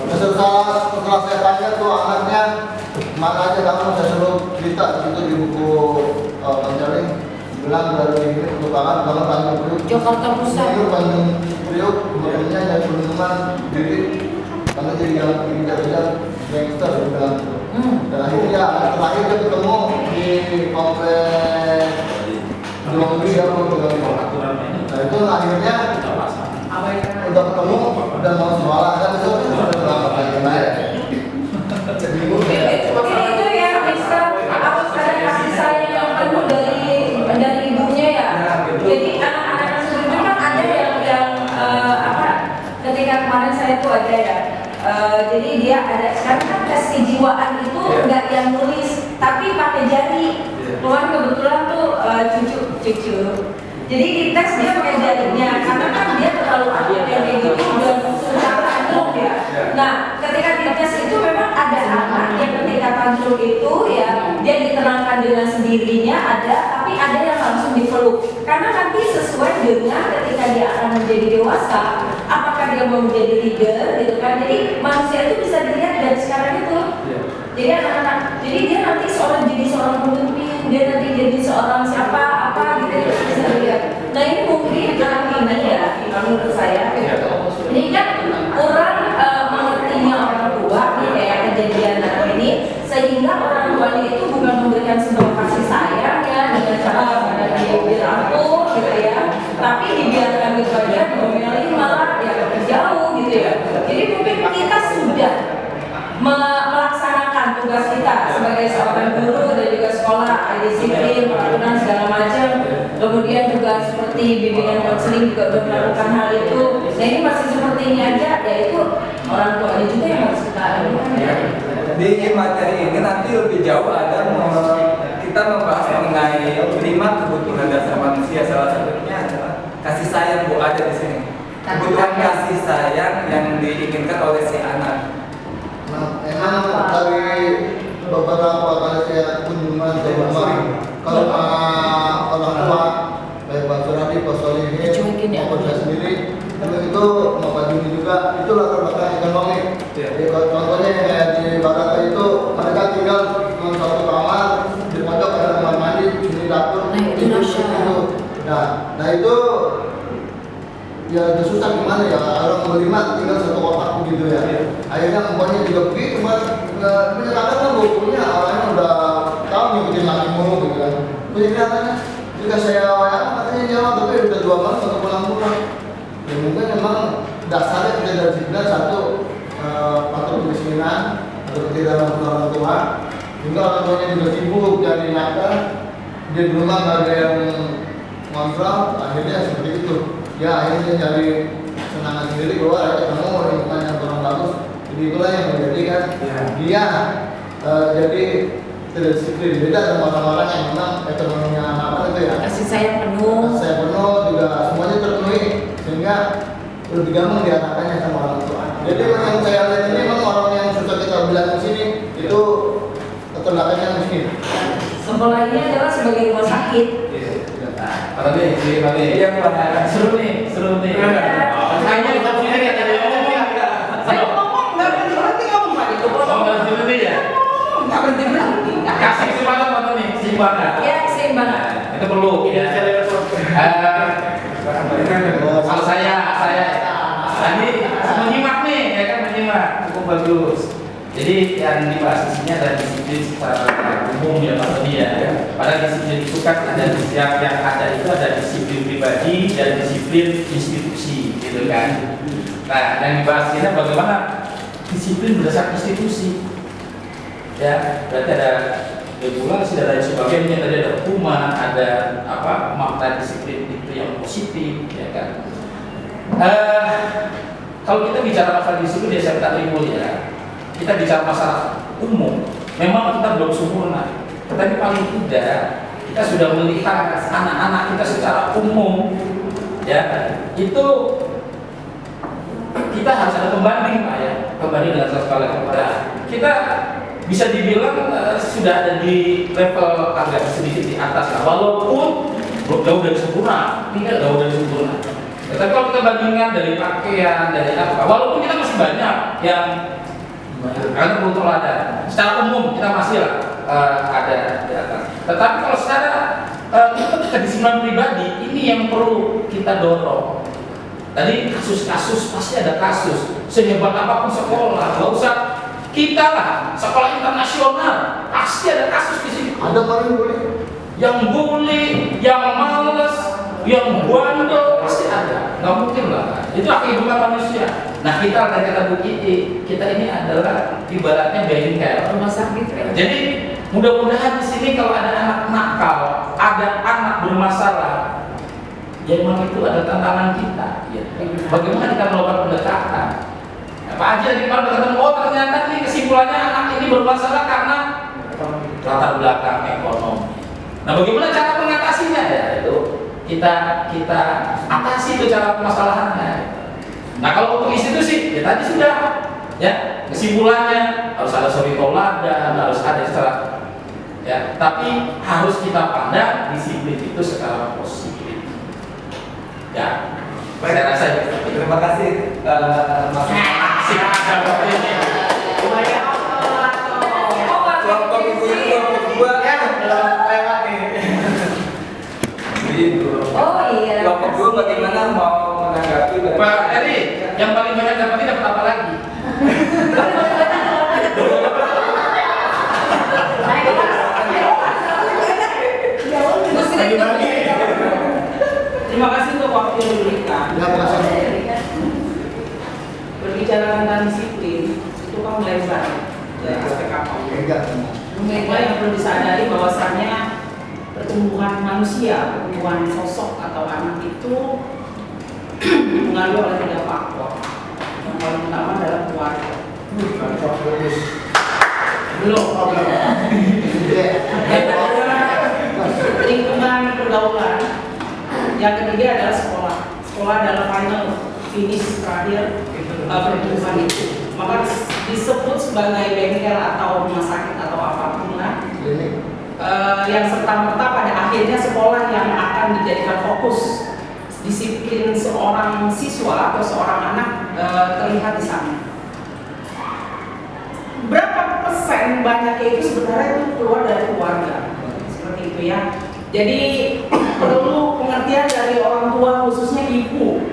Setelah saya tanya tuh anaknya mana aja kamu, saya suruh cerita itu di buku Pancaling bilang dari ini pertukangan kalau Tanjung Priuk Jakarta Pusat itu Tanjung Priuk makanya yang penurunan diri karena jadi yang pindah-pindah gangster bilang dan akhirnya terakhir dia ketemu di komplek Jonggi ya nah itu akhirnya udah ketemu dan mau sekolah kan itu udah berapa kali naik itu ya Mister harus ada kasih sayang yang penuh dari ibunya ya. Jadi anak-anak sebelumnya kan ada yang apa ketika kemarin saya tuh ada ya. Jadi dia ada sekarang kan tes kejiwaan itu enggak yang nulis tapi pakai jari. Keluar kebetulan tuh cucu. Jadi dites dia pakai jarinya karena kan dia terlalu aktif yang kayak gitu dan suka tantrum ya. Nah ketika dites itu memang ada anak yang ketika tantrum itu ya dia ditenangkan dengan sendirinya ada, tapi ada yang langsung dipeluk karena nanti sesuai dengan ketika dia akan menjadi dewasa apakah dia mau menjadi leader gitu kan. Jadi manusia itu bisa dilihat dari sekarang itu. Jadi anak-anak, jadi dia nanti jadi seorang pemimpin, dia nanti jadi seorang siapa apa gitu ya bisa dilihat. Nah ini mungkin anak ini ya, menurut saya, ini kan kurang mengertinya orang tua nih kayak kejadian anak ini, sehingga orang tuanya itu bukan memberikan sebuah kasih sayang ya dengan cara dia dirangkul gitu ya, tapi dibiarkan gitu aja, diomelin malah ya jauh gitu ya. Jadi mungkin kita sudah melaksanakan tugas kita sebagai seorang guru dan juga sekolah, disiplin, peraturan segala macam. Kemudian juga seperti bimbingan konseling juga sudah melakukan hal itu. Nah ini masih seperti ini aja, yaitu orang tuanya juga yang harus kita lakukan. Di materi ini nanti lebih jauh ada kita membahas mengenai 5 kebutuhan dasar manusia. Salah satunya adalah kasih sayang Bu ada di sini. Kebutuhan kasih sayang yang diinginkan oleh si anak. Emang dari beberapa kali saya kunjungan ke rumah, kalau orang tua baik Pak Suradi, Pak Solihin, maupun saya sendiri, itu mau Pak Juni juga, itu latar belakang ekonomi. Jadi contohnya yang kayak di Barat itu mereka tinggal dengan satu kamar, di pojok ada kamar mandi, di dapur, itu. Nah itu ya susah gimana ya, orang berlima tinggal satu kotak begitu ya. Akhirnya empatnya juga begitu, menyatakan kan bukunya orangnya udah tahu ngikutin laki mulu gitu kan. Jadi katanya jika saya katanya jawab tapi udah 2 malam atau pulang-pulang. Ya mungkin memang dasarnya kita dari sini satu patut kemiskinan atau ketidakmampuan orang tua. Juga orang tuanya juga sibuk cari nafkah, dia di rumah nggak ada yang ngontrol, akhirnya seperti itu. Ya akhirnya cari senangan sendiri keluar aja ketemu lingkungan yang kurang bagus. Jadi itulah yang menjadikan dia jadi tidak disiplin. Beda dengan orang-orang yang memang ekonominya apa itu ya. Kasih sayang penuh. Kasih sayang penuh juga semuanya terpenuhi sehingga lebih gampang diarahkannya sama orang tua. Jadi yang saya lihat ini memang orang yang sudah kita bilang di sini itu keterbelakannya miskin. Sekolah ini adalah sebagai rumah sakit. Kalau nih, Iya Pak. seru nih. Kayaknya di sini ya tadi Saya ngomong nggak berhenti ngomong Pak itu. berhenti ya. Nggak berhenti. Kasih keseimbangan mana nih? Keseimbangan. Ya keseimbangan. Itu perlu. Ya. Kalau saya tadi menyimak nih, ya kan menyimak cukup bagus. Jadi yang dibahas di sini adalah disiplin secara umum ya Pak Tony ya. Pada disiplin itu kan ada yang ada itu ada disiplin pribadi dan disiplin institusi, gitu kan. Nah, yang dibahas ini bagaimana disiplin berdasarkan institusi. Ya, berarti ada regulasi dan lain sebagainya. Tadi ada hukuman, ada apa makna disiplin itu yang positif, ya kan. Kalau kita bicara masalah disiplin ya saya tak ribut ya. Kita bicara masalah umum, memang kita belum sempurna, tetapi paling tidak kita sudah melihat anak-anak kita secara umum, ya itu kita harus ada pembanding Pak ya, pembanding dengan sekolah kita bisa dibilang sudah ada di level agak sedikit di atas lah, walaupun belum jauh dari sempurna, tidak jauh dari sempurna. Tapi kalau kita bandingkan dari pakaian, dari apa, walaupun kita masih banyak yang karena butuh ada, secara umum kita masih lah ada di atas. Tetapi kalau secara kedisiplinan pribadi ini yang perlu kita dorong. Tadi kasus-kasus pasti ada kasus. Sehebat apapun sekolah, nggak usah kita lah sekolah internasional pasti ada kasus di sini. Ada paling boleh. Yang bully, yang males, yang bandel pasti ada. Nggak mungkin lah. Itu kehidupan manusia. Nah kita dari kata Bu Kiti, kita ini adalah ibaratnya bengkel rumah sakit. Jadi mudah-mudahan di sini kalau ada anak nakal, ada anak bermasalah, ya memang itu ada tantangan kita. Ya. Bagaimana kita melakukan pendekatan? Ya, Pak Haji lagi kemarin berkata, oh ternyata nih kesimpulannya anak ini bermasalah karena latar belakang ekonomi. Nah bagaimana cara mengatasinya? Ya itu kita atasi itu cara permasalahannya. Nah kalau untuk institusi, ya tadi sudah, ya kesimpulannya harus ada suri tauladan, harus ada secara, ya. Tapi harus kita pandang disiplin itu secara positif. Ya, saya rasa itu. Terima kasih Mas. Kelompok ibu-ibu kelompok dua lewat nih. Gitu. Oh iya. Kelompok dua bagaimana mau menanggapi? Pak Eri, yang paling banyak dapatnya dapat apa lagi? Terima kasih untuk waktu yang diberikan. Ya, makasih. Berbicara tentang disiplin, itu kan melebar dari aspek apa? Enggak. Melebar yang perlu disadari bahwasannya pertumbuhan manusia, pertumbuhan sosok atau anak itu mengalir oleh 3 faktor. Yang paling utama adalah keluarga. Belum. Lingkungan pergaulan. Yang ketiga adalah sekolah. Sekolah adalah final finish terakhir pertumbuhan itu. Maka disebut sebagai bengkel atau rumah sakit atau apapun lah. Yang serta-merta pada akhirnya sekolah yang akan dijadikan fokus disiplin seorang siswa atau seorang anak terlihat di sana. Berapa persen banyaknya itu sebenarnya itu keluar dari keluarga, seperti itu ya. Jadi perlu pengertian dari orang tua, khususnya ibu.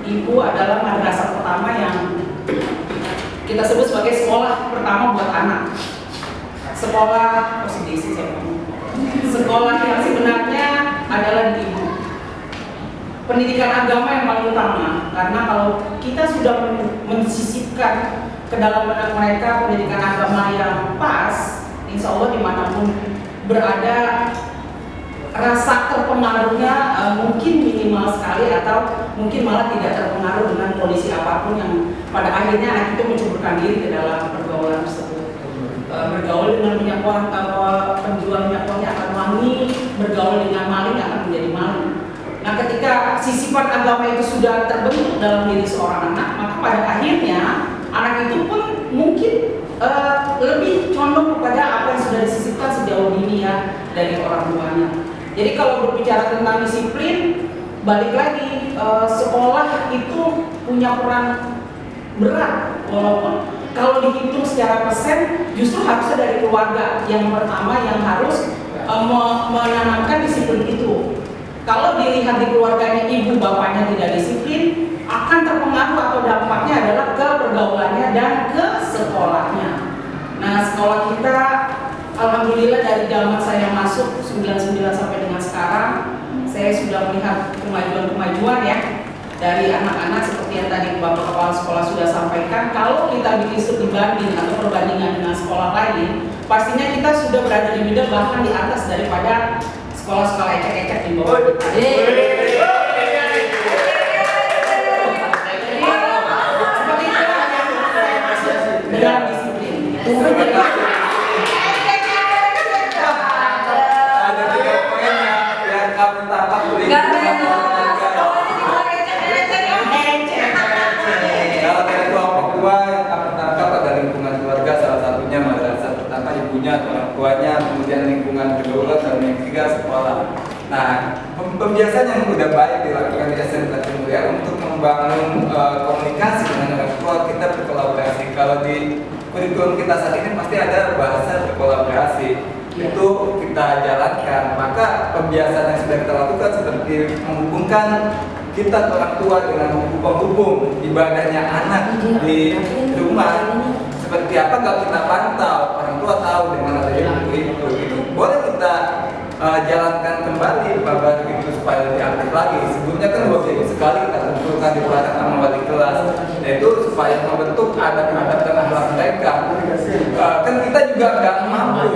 Ibu adalah madrasah pertama yang kita sebut sebagai sekolah pertama buat anak. Sekolah sekolah yang sebenarnya adalah di ibu. Pendidikan agama yang paling utama, karena kalau kita sudah mensisipkan ke dalam benak mereka pendidikan agama yang pas, insya Allah dimanapun berada rasa terpengaruhnya mungkin minimal sekali atau mungkin malah tidak terpengaruh dengan kondisi apapun yang pada akhirnya anak itu menceburkan diri ke dalam pergaulan tersebut. Bergaul dengan minyak wangi, penjual minyak wangi akan wangi, bergaul dengan maling akan menjadi maling. Nah, ketika sisipan agama itu sudah terbentuk dalam diri seorang anak, maka pada akhirnya anak itu pun mungkin lebih condong kepada apa yang sudah disisipkan sejauh dini ya dari orang tuanya. Jadi kalau berbicara tentang disiplin, balik lagi sekolah itu punya peran berat, walaupun kalau dihitung secara persen justru harusnya dari keluarga yang pertama yang harus menanamkan disiplin itu. Kalau dilihat di keluarganya ibu bapaknya tidak disiplin, akan terpengaruh atau dampaknya adalah ke pergaulannya dan ke sekolahnya. Nah, sekolah kita alhamdulillah dari zaman saya masuk 99 sampai dengan sekarang, saya sudah melihat kemajuan-kemajuan ya dari anak-anak seperti yang tadi Bapak Kepala Sekolah sudah sampaikan. Kalau kita bikin studi banding atau perbandingan dengan sekolah lain, pastinya kita sudah berada di bidang bahkan di atas daripada sekolah-sekolah ecek-ecek di bawah kita. Dengan disiplin. Ada 3 poin yang kamu tangkap boleh. Kalau dari kelompok 2 yang kamu tangkap ada lingkungan keluarga, salah satunya madrasah pertama ibunya atau orang tuanya, kemudian lingkungan kedua dan yang ketiga sekolah. Nah, pembiasaan yang sudah baik dilakukan di SMK Mulia untuk membangun komunikasi dengan orang tua, kita berkolaborasi. Kalau di kurikulum kita saat ini pasti ada bahasa berkolaborasi, itu kita jalankan. Maka pembiasaan yang sudah kita lakukan seperti menghubungkan kita orang tua dengan penghubung ibadahnya anak di rumah. Seperti apa kalau kita pantau, orang tua tahu dengan adanya buku itu boleh kita jalankan kembali babat itu supaya lebih aktif lagi. Sebelumnya kan 2 minggu sekali kita kumpulkan di belakang sama wali kelas, yaitu supaya membentuk adab-adab dan akhlak mereka. Kan kita juga nggak mampu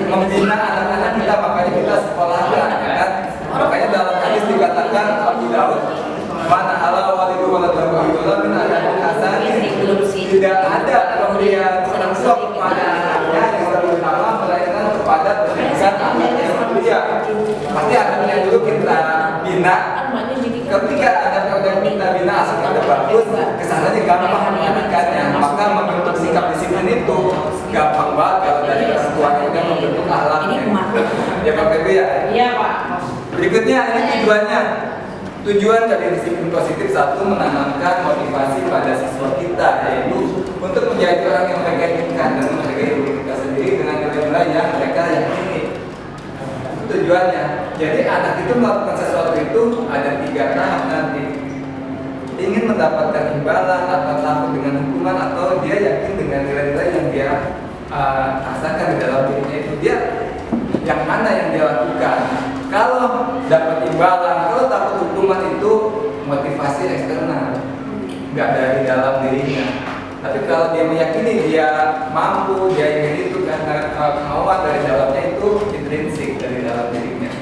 membina anak-anak kita, makanya kita sekolahkan, ya kan? Makanya dalam hadis dikatakan Abu Daud, mana ala walidu waladahu idola min adabin hasani. Tidak ada pemberian orang tua kepada anaknya yang lebih utama melainkan kepada pendidikan anak yang mulia. Pasti adabnya dulu kita bina. Ketika ada kita bina asal kita bagus, kesananya gampang menyampaikannya. Maka membentuk sikap disiplin itu gampang banget kalau dari orang tuanya udah membentuk akhlaknya. Ya Pak Febi ya. Iya Pak. Berikutnya ini tujuannya. Tujuan dari disiplin positif satu, menanamkan motivasi pada siswa kita, yaitu untuk menjadi orang yang mereka inginkan dan menghargai diri kita sendiri dengan nilai-nilai yang mereka yakini. Itu tujuannya. Jadi anak itu melakukan sesuatu itu ada 3 tahap nanti. Ingin mendapatkan imbalan atau takut dengan hukuman, atau dia yakin dengan nilai-nilai yang dia rasakan di dalam dirinya itu. Dia yang mana yang dia lakukan? Kalau dapat imbalan, kalau takut hukuman itu motivasi eksternal, nggak dari dalam dirinya. Tapi kalau dia meyakini dia mampu, dia ingin itu karena kemauan dari dalamnya, itu intrinsik dari dalam dirinya.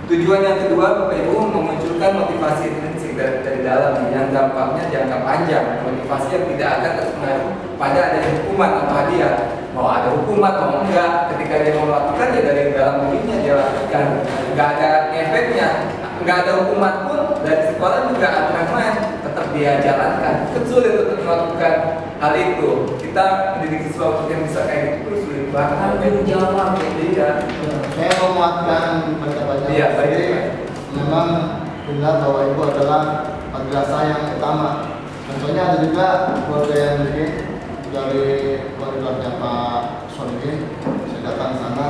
Tujuan yang kedua Bapak Ibu, memunculkan motivasi intrinsik dari dalam yang dampaknya jangka panjang, motivasi yang tidak akan terpengaruh pada adanya hukuman atau hadiah. Mau ada hukuman mau enggak, ketika dia mau melakukan ya dari dalam dirinya dia lakukan, nggak ada efeknya, nggak ada hukuman pun dari sekolah juga aturan main tetap dia jalankan. Sulit untuk melakukan hal itu. Kita mendidik siswa untuk yang bisa kayak gitu sulit banget. Tanggung jawab. Iya. Saya menguatkan pendapat Iya, baik. memang benar bahwa itu adalah madrasah yang utama. Contohnya ada juga keluarga yang dari keluarganya Pak Solihin, saya datang sana.